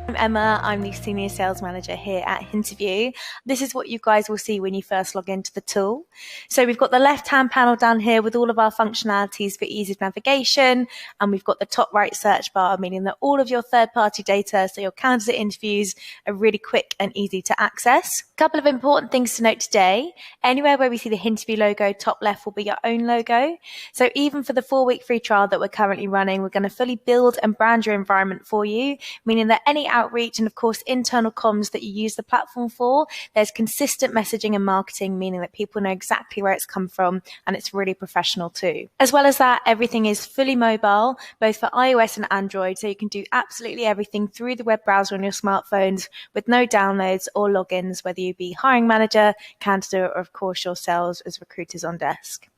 I'm Emma, I'm the Senior Sales Manager here at Hinterview. This is what you guys will see when you first log into the tool. So we've got the left-hand panel down here with all of our functionalities for ease of navigation, and we've got the top right search bar, meaning that all of your third-party data, so your candidate interviews, are really quick and easy to access. A couple of important things to note today. Anywhere where we see the Hinterview logo, top left will be your own logo. So even for the 4-week free trial that we're currently running, we're going to fully build and brand your environment for you, meaning that any outreach and of course internal comms that you use the platform for, there's consistent messaging and marketing, meaning that people know exactly where it's come from and it's really professional too. As well as that, everything is fully mobile, both for iOS and Android, so you can do absolutely everything through the web browser on your smartphones with no downloads or logins, whether you be hiring manager, candidate, or of course yourselves as recruiters on desk.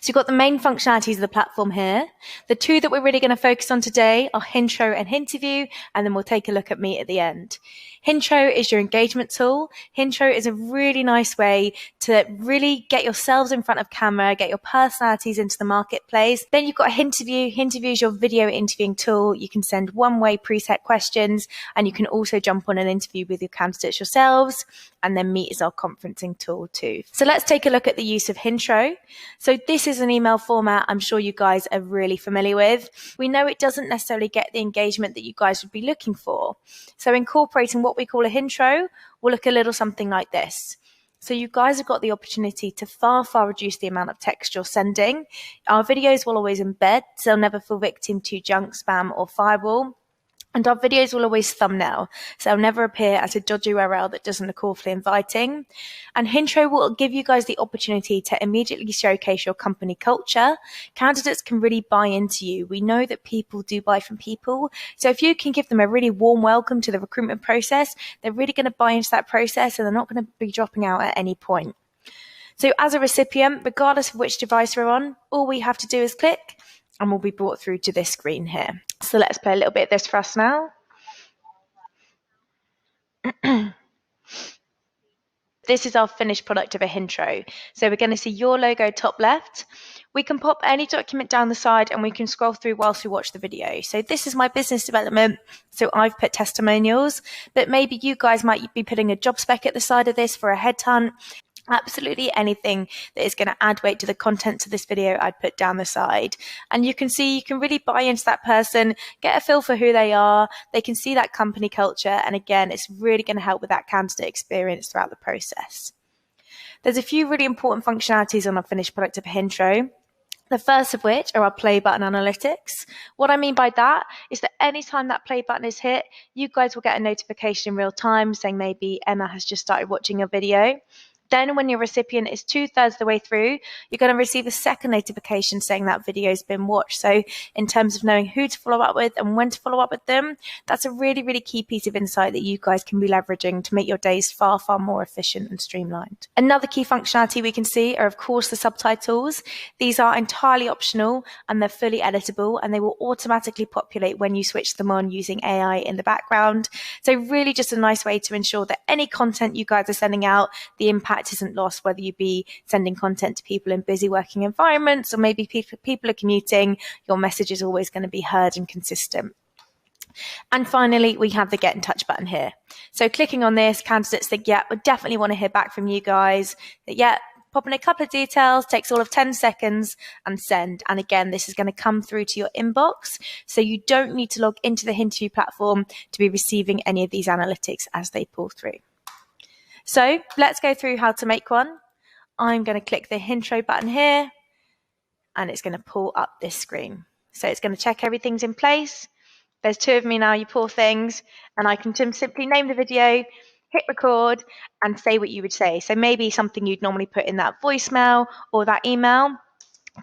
So you've got the main functionalities of the platform here. The two that we're really going to focus on today are Hintro and Hinterview, and then we'll take a look at Meet at the end. Hintro is your engagement tool. Hintro is a really nice way to really get yourselves in front of camera, get your personalities into the marketplace. Then you've got Hinterview. Hinterview is your video interviewing tool. You can send one-way preset questions, and you can also jump on an interview with your candidates yourselves. And then Meet is our conferencing tool too. So let's take a look at the use of Hintro. So this is an email format I'm sure you guys are really familiar with. We know it doesn't necessarily get the engagement that you guys would be looking for. So incorporating what we call a Hintro will look a little something like this. So you guys have got the opportunity to far reduce the amount of text you're sending. Our videos will always embed, so they'll never fall victim to junk, spam, or firewall. And our videos will always thumbnail, so they'll never appear as a dodgy URL that doesn't look awfully inviting. And Hintro will give you guys the opportunity to immediately showcase your company culture. Candidates can really buy into you. We know that people do buy from people. So if you can give them a really warm welcome to the recruitment process, they're really going to buy into that process and they're not going to be dropping out at any point. So as a recipient, regardless of which device we're on, all we have to do is click and we'll be brought through to this screen here. So let's play a little bit of this for us now. This is our finished product of a Hintro. So we're going to see your logo top left. We can pop any document down the side and we can scroll through whilst we watch the video. So this is my business development. So I've put testimonials, but maybe you guys might be putting a job spec at the side of this for a headhunt. Absolutely anything that is going to add weight to the content to this video, I'd put down the side. And you can see, you can really buy into that person, get a feel for who they are. They can see that company culture. And again, it's really going to help with that candidate experience throughout the process. There's a few really important functionalities on our finished product of Hintro. The first of which are our play button analytics. What I mean by that is that anytime that play button is hit, you guys will get a notification in real time saying maybe Emma has just started watching your video. Then when your recipient is 2/3 of the way through, you're going to receive a second notification saying that video has been watched. So in terms of knowing who to follow up with and when to follow up with them, that's a really key piece of insight that you guys can be leveraging to make your days far more efficient and streamlined. Another key functionality we can see are, of course, the subtitles. These are entirely optional and they're fully editable, and they will automatically populate when you switch them on using AI in the background. So really just a nice way to ensure that any content you guys are sending out, the impact isn't lost, whether you be sending content to people in busy working environments or maybe people are commuting. Your message is always going to be heard and consistent. And finally, we have the get in touch button here. So clicking on this, candidates think, yeah, we definitely want to hear back from you guys. Yeah, pop in a couple of details, takes all of 10 seconds and send. And again, this is going to come through to your inbox. So you don't need to log into the Hinterview platform to be receiving any of these analytics as they pull through. So let's go through how to make one. I'm going to click the Hintro button here and it's going to pull up this screen. So it's going to check everything's in place. There's two of me now, you poor things, and I can simply name the video, hit record and say what you would say. So maybe something you'd normally put in that voicemail or that email.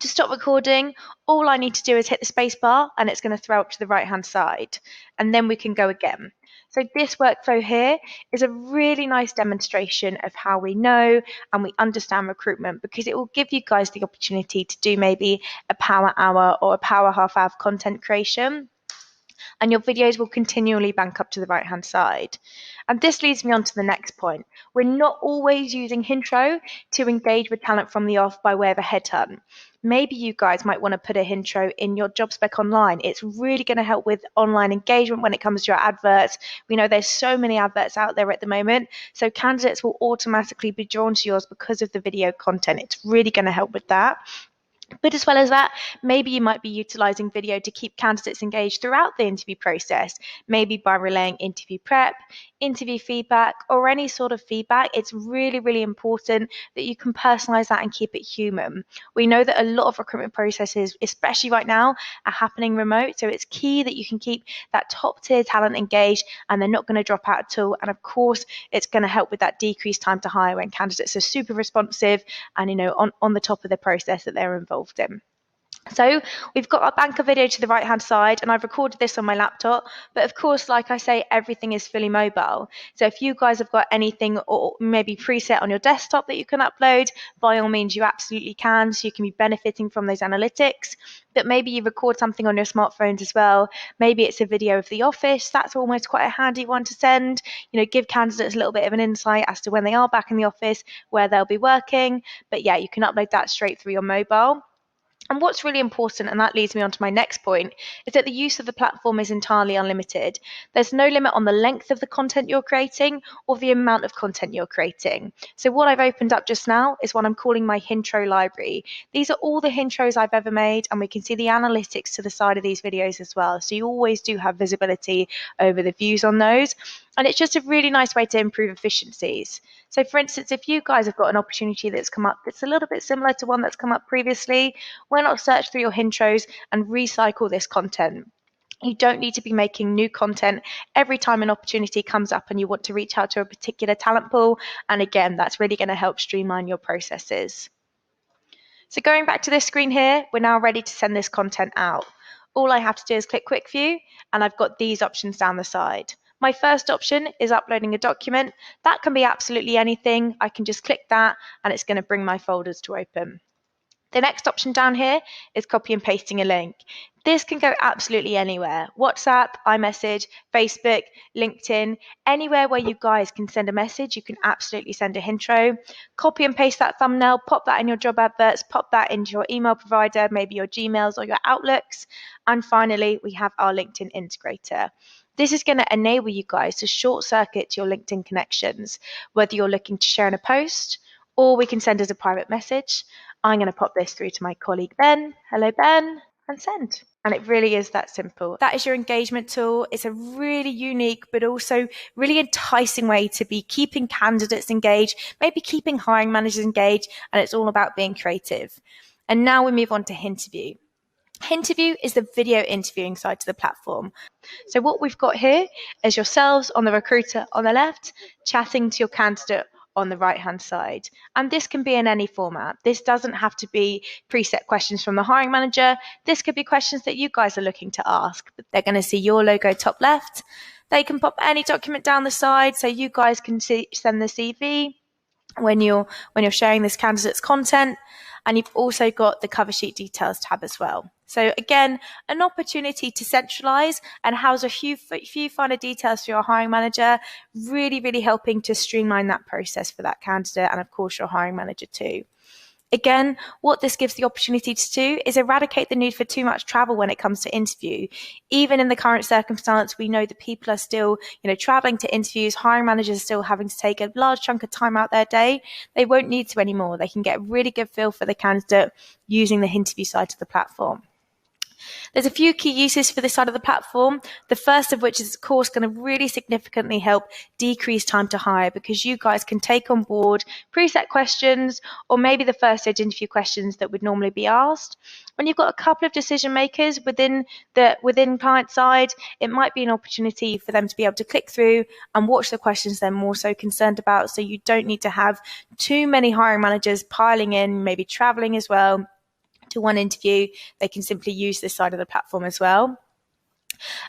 To stop recording, all I need to do is hit the space bar and it's going to throw up to the right hand side and then we can go again. So this workflow here is a really nice demonstration of how we know and we understand recruitment, because it will give you guys the opportunity to do maybe a power hour or a power half hour of content creation. And your videos will continually bank up to the right hand side. And this leads me on to the next point. We're not always using Hintro to engage with talent from the off by way of a headhunt. Maybe you guys might want to put a intro in your job spec online. It's really going to help with online engagement when it comes to your adverts. We know there's so many adverts out there at the moment, so candidates will automatically be drawn to yours because of the video content. It's really going to help with that. But as well as that, maybe you might be utilizing video to keep candidates engaged throughout the interview process, maybe by relaying interview prep, interview feedback, or any sort of feedback. It's really, really important that you can personalize that and keep it human. We know that a lot of recruitment processes, especially right now, are happening remote. So it's key that you can keep that top tier talent engaged and they're not going to drop out at all. And of course, it's going to help with that decreased time to hire when candidates are super responsive and, on the top of the process that they're involved in. So we've got our banker video to the right hand side, and I've recorded this on my laptop, but of course, like I say, everything is fully mobile. So if you guys have got anything or maybe preset on your desktop that you can upload, by all means you absolutely can, so you can be benefiting from those analytics. But maybe you record something on your smartphones as well. Maybe it's a video of the office. That's almost quite a handy one to send. Give candidates a little bit of an insight as to when they are back in the office, where they'll be working. But yeah, you can upload that straight through your mobile. And what's really important, and that leads me on to my next point, is that the use of the platform is entirely unlimited. There's no limit on the length of the content you're creating or the amount of content you're creating. So what I've opened up just now is what I'm calling my Hintro library. These are all the Hintros I've ever made, and we can see the analytics to the side of these videos as well. So you always do have visibility over the views on those. And it's just a really nice way to improve efficiencies. So for instance, if you guys have got an opportunity that's come up that's a little bit similar to one that's come up previously, why not search through your Hintros and recycle this content? You don't need to be making new content every time an opportunity comes up and you want to reach out to a particular talent pool. And again, that's really going to help streamline your processes. So going back to this screen here, we're now ready to send this content out. All I have to do is click Quick View, and I've got these options down the side. My first option is uploading a document. That can be absolutely anything. I can just click that and it's going to bring my folders to open. The next option down here is copy and pasting a link. This can go absolutely anywhere. WhatsApp, iMessage, Facebook, LinkedIn, anywhere where you guys can send a message, you can absolutely send a intro. Copy and paste that thumbnail, pop that in your job adverts, pop that into your email provider, maybe your Gmails or your Outlooks. And finally, we have our LinkedIn integrator. This is going to enable you guys to short circuit your LinkedIn connections, whether you're looking to share in a post or we can send as a private message. I'm going to pop this through to my colleague Ben. Hello, Ben, and send. And it really is that simple. That is your engagement tool. It's a really unique, but also really enticing way to be keeping candidates engaged, maybe keeping hiring managers engaged, and it's all about being creative. And now we move on to Hinterview. Hinterview is the video interviewing side to the platform. So what we've got here is yourselves on the recruiter on the left, chatting to your candidate on the right-hand side. And this can be in any format. This doesn't have to be preset questions from the hiring manager. This could be questions that you guys are looking to ask. But they're going to see your logo top left. They can pop any document down the side so you guys can send the CV when you're sharing this candidate's content. And you've also got the cover sheet details tab as well. So again, an opportunity to centralize and house a few finer details for your hiring manager, really, really helping to streamline that process for that candidate and of course your hiring manager too. Again, what this gives the opportunity to do is eradicate the need for too much travel when it comes to interview. Even in the current circumstance, we know that people are still, traveling to interviews. Hiring managers are still having to take a large chunk of time out their day. They won't need to anymore. They can get a really good feel for the candidate using the Hinterview side of the platform. There's a few key uses for this side of the platform. The first of which is, of course, going to really significantly help decrease time to hire because you guys can take on board preset questions or maybe the first stage interview questions that would normally be asked. When you've got a couple of decision makers within client side, it might be an opportunity for them to be able to click through and watch the questions they're more so concerned about. So you don't need to have too many hiring managers piling in, maybe traveling as well to one interview. They can simply use this side of the platform as well.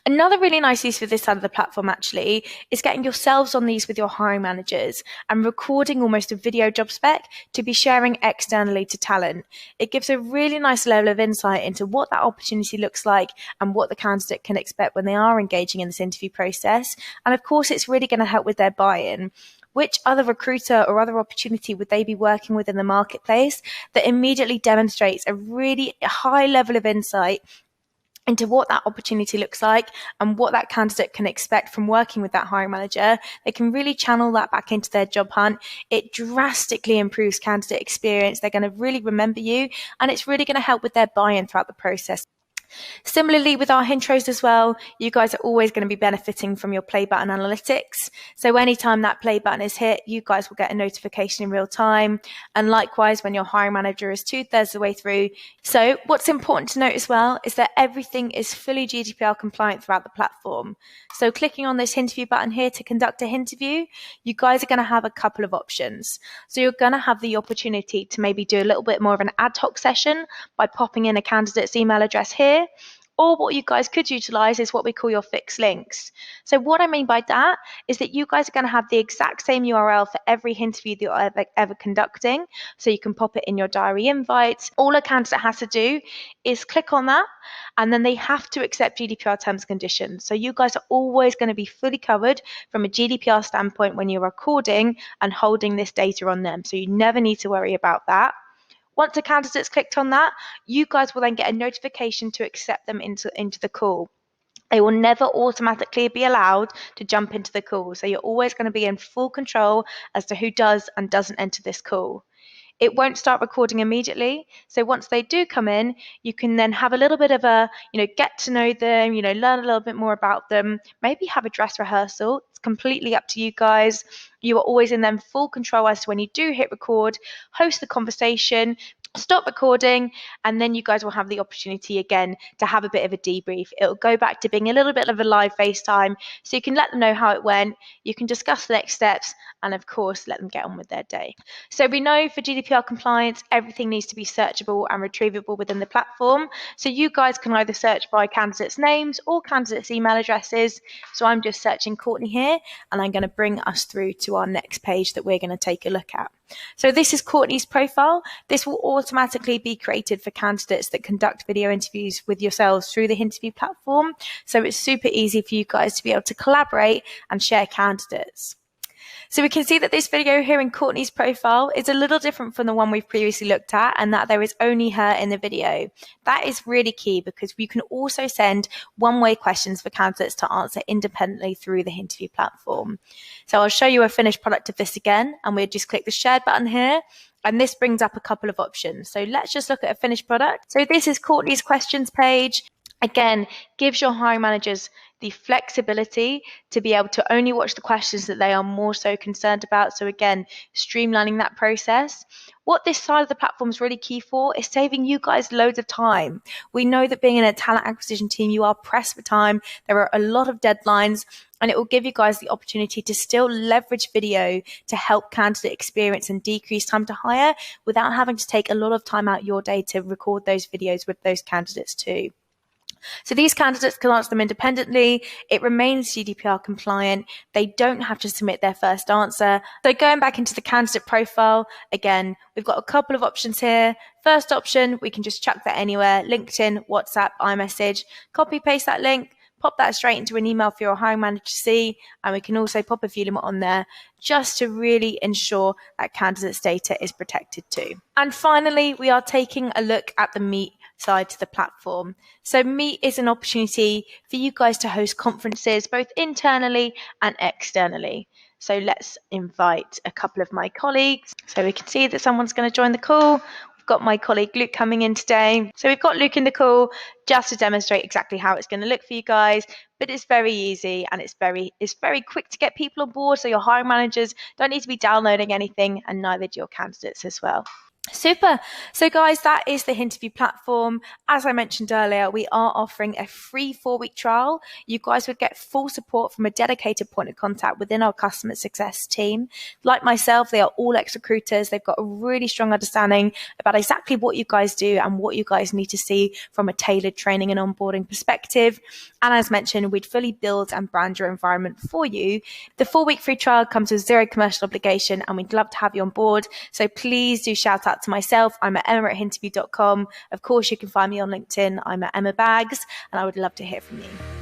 Another really nice use for this side of the platform actually is getting yourselves on these with your hiring managers and recording almost a video job spec to be sharing externally to talent. It gives a really nice level of insight into what that opportunity looks like and what the candidate can expect when they are engaging in this interview process. And of course, it's really going to help with their buy-in. which other recruiter or other opportunity would they be working with in the marketplace that immediately demonstrates a really high level of insight into what that opportunity looks like and what that candidate can expect from working with that hiring manager. They can really channel that back into their job hunt. It drastically improves candidate experience. They're going to really remember you, and it's really going to help with their buy-in throughout the process. Similarly, with our intros as well, you guys are always going to be benefiting from your play button analytics. So anytime that play button is hit, you guys will get a notification in real time. And likewise, when your hiring manager is 2/3 of the way through. So what's important to note as well is that everything is fully GDPR compliant throughout the platform. So clicking on this Hinterview button here to conduct a Hinterview, you guys are going to have a couple of options. So you're going to have the opportunity to maybe do a little bit more of an ad hoc session by popping in a candidate's email address here. Or what you guys could utilize is what we call your fixed links. So what I mean by that is that you guys are going to have the exact same URL for every interview that you're ever conducting. So you can pop it in your diary invite. All a candidate has to do is click on that, and then they have to accept GDPR terms and conditions. So you guys are always going to be fully covered from a GDPR standpoint when you're recording and holding this data on them. So you never need to worry about that. Once a candidate's clicked on that, you guys will then get a notification to accept them into the call. They will never automatically be allowed to jump into the call. So you're always going to be in full control as to who does and doesn't enter this call. It won't start recording immediately. So once they do come in, you can then have a little bit of a, get to know them, learn a little bit more about them, maybe have a dress rehearsal. It's completely up to you guys. You are always in then full control as to when you do hit record, host the conversation, stop recording, and then you guys will have the opportunity again to have a bit of a debrief. It'll go back to being a little bit of a live FaceTime, so you can let them know how it went, you can discuss the next steps, and of course let them get on with their day. So we know for GDPR compliance, everything needs to be searchable and retrievable within the platform. So you guys can either search by candidates' names or candidates' email addresses. So I'm just searching Courtney here, and I'm going to bring us through to our next page that we're going to take a look at. So this is Courtney's profile. This will automatically be created for candidates that conduct video interviews with yourselves through the Hinterview platform. So it's super easy for you guys to be able to collaborate and share candidates. So we can see that this video here in Courtney's profile is a little different from the one we've previously looked at, and that there is only her in the video. That is really key because we can also send one-way questions for candidates to answer independently through the Hinterview platform. So I'll show you a finished product of this again, and we'll just click the shared button here. And this brings up a couple of options. So let's just look at a finished product. So this is Courtney's questions page. Again, gives your hiring managers the flexibility to be able to only watch the questions that they are more so concerned about. So again, streamlining that process. What this side of the platform is really key for is saving you guys loads of time. We know that being in a talent acquisition team, you are pressed for time. There are a lot of deadlines, and it will give you guys the opportunity to still leverage video to help candidate experience and decrease time to hire without having to take a lot of time out your day to record those videos with those candidates too. So these candidates can answer them independently. It remains GDPR compliant. They don't have to submit their first answer. So going back into the candidate profile, again, we've got a couple of options here. First option, we can just chuck that anywhere. LinkedIn, WhatsApp, iMessage, copy paste that link, pop that straight into an email for your hiring manager to see, and we can also pop a view limit on there just to really ensure that candidates' data is protected too. And finally, we are taking a look at the Meet side to the platform. So Meet is an opportunity for you guys to host conferences both internally and externally. So let's invite a couple of my colleagues. So we can see that someone's going to join the call. Got my colleague Luke coming in today. So we've got Luke in the call just to demonstrate exactly how it's going to look for you guys, but it's very easy and it's very quick to get people on board, so your hiring managers don't need to be downloading anything, and neither do your candidates as well. Super. So guys, that is the Hinterview platform. As I mentioned earlier, we are offering a free 4-week trial. You guys would get full support from a dedicated point of contact within our customer success team. Like myself, they are all ex-recruiters. They've got a really strong understanding about exactly what you guys do and what you guys need to see from a tailored training and onboarding perspective. And as mentioned, we'd fully build and brand your environment for you. The 4-week free trial comes with zero commercial obligation, and we'd love to have you on board. So please do shout out to myself. I'm at emma@hinterview.com. Of course, you can find me on LinkedIn. I'm at Emma Bags, and I would love to hear from you.